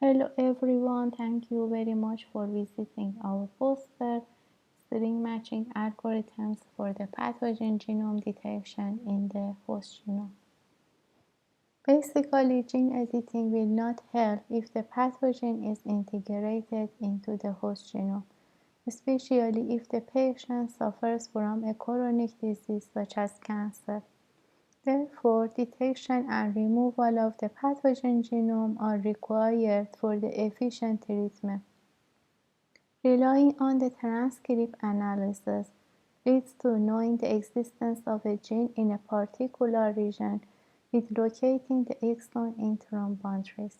Hello everyone, thank you very much for visiting our poster, string matching algorithms for the pathogen genome detection in the host genome. Basically, gene editing will not help if the pathogen is integrated into the host genome, especially if the patient suffers from a chronic disease such as cancer. Therefore, detection and removal of the pathogen genome are required for the efficient treatment. Relying on the transcript analysis leads to knowing the existence of a gene in a particular region with locating the exon intron boundaries.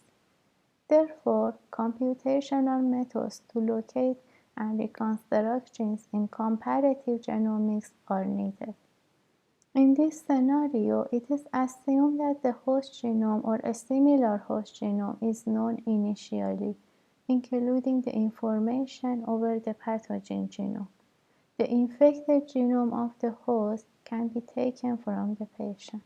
Therefore, computational methods to locate and reconstruct genes in comparative genomics are needed. In this scenario, it is assumed that the host genome or a similar host genome is known initially, including the information over the pathogen genome. The infected genome of the host can be taken from the patient.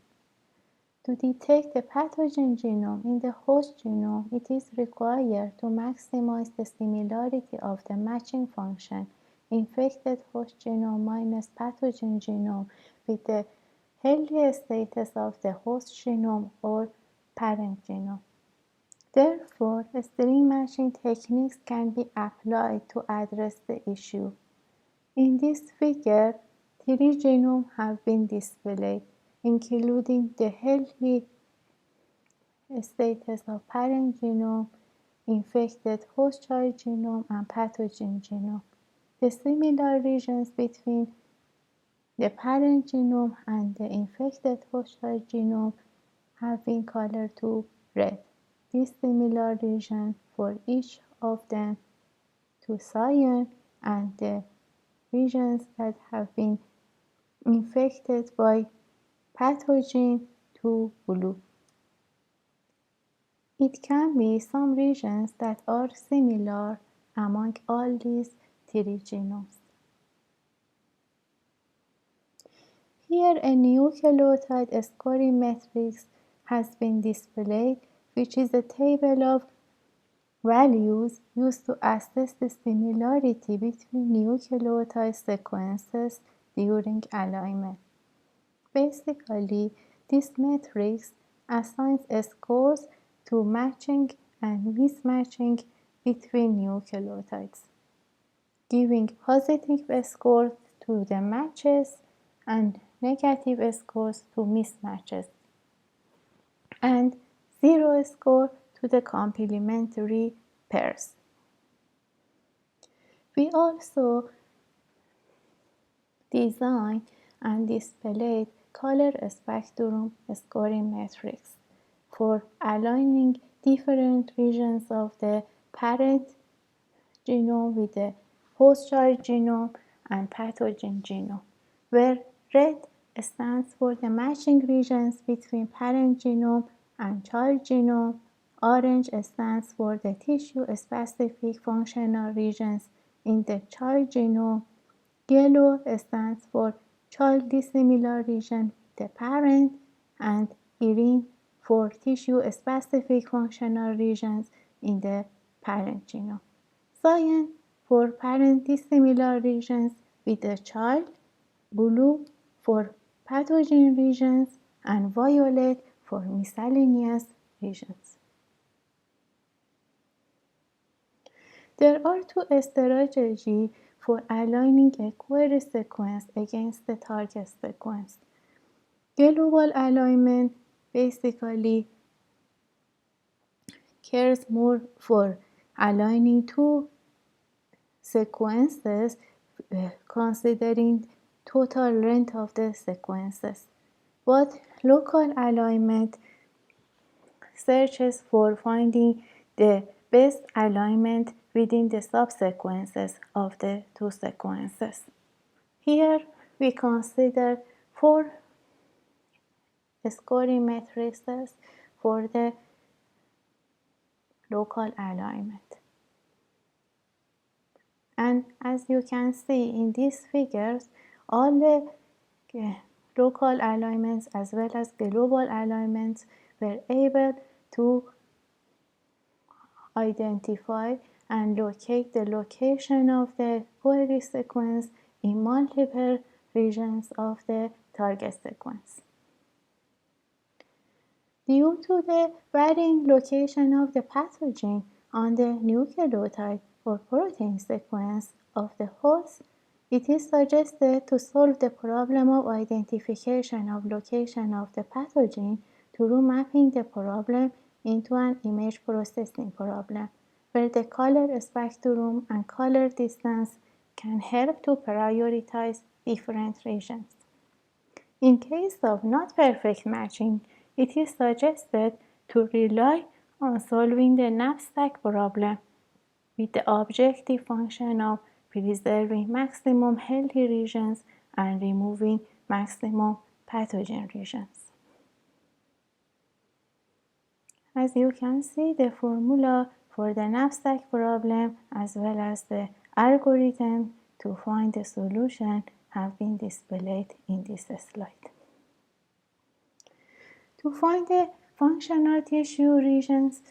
To detect the pathogen genome in the host genome, it is required to maximize the similarity of the matching function infected host genome minus pathogen genome with the healthy status of the host genome or parent genome. Therefore, string matching techniques can be applied to address the issue. In this figure, 3 genomes have been displayed, including the healthy status of parent genome, infected host child genome, and pathogen genome. The similar regions between the parent genome and the infected host child genome have been colored to red. This similar region for each of them to cyan, and the regions that have been infected by pathogen to blue. It can be some regions that are similar among all these 3 genomes. Here a nucleotide scoring matrix has been displayed, which is a table of values used to assess the similarity between nucleotide sequences during alignment. Basically, this matrix assigns scores to matching and mismatching between nucleotides, giving positive scores to the matches and negative scores to mismatches, and 0 score to the complementary pairs. We also designed and displayed color spectrum scoring matrix for aligning different regions of the parent genome with the host child genome and pathogen genome, where red stands for the matching regions between parent genome and child genome, orange stands for the tissue-specific functional regions in the child genome, yellow stands for child dissimilar region with the parent, and green for tissue-specific functional regions in the parent genome. Cyan for parent dissimilar regions with the child, blue for pathogen regions, and violet for miscellaneous regions. There are 2 strategies for aligning a query sequence against the target sequence. Global alignment basically cares more for aligning 2 sequences considering total length of the sequences. But local alignment searches for finding the best alignment within the subsequences of the 2 sequences. Here we consider 4 scoring matrices for the local alignment. And as you can see in these figures, all the local alignments as well as global alignments were able to identify and locate the location of the query sequence in multiple regions of the target sequence. Due to the varying location of the pathogen on the nucleotide or protein sequence of the host, it is suggested to solve the problem of identification of location of the pathogen through mapping the problem into an image processing problem, where the color spectrum and color distance can help to prioritize different regions. In case of not perfect matching, it is suggested to rely on solving the knapsack problem with the objective function of preserving maximum healthy regions and removing maximum pathogen regions. As you can see, the formula for the knapsack problem as well as the algorithm to find the solution have been displayed in this slide. To find the functional tissue regions,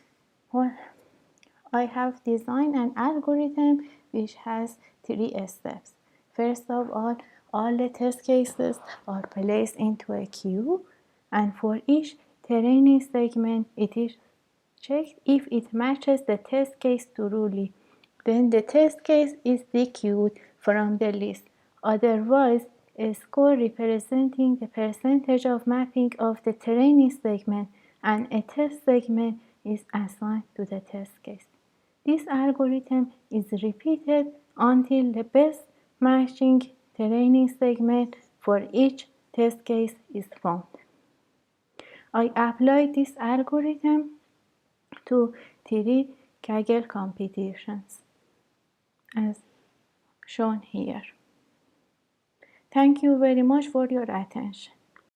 I have designed an algorithm which has 3 steps. First of all the test cases are placed into a queue, and for each training segment, it is checked if it matches the test case truly. Then the test case is dequeued from the list. Otherwise, a score representing the percentage of mapping of the training segment and a test segment is assigned to the test case. This algorithm is repeated until the best matching training segment for each test case is found. I applied this algorithm to 3 Kaggle competitions as shown here. Thank you very much for your attention.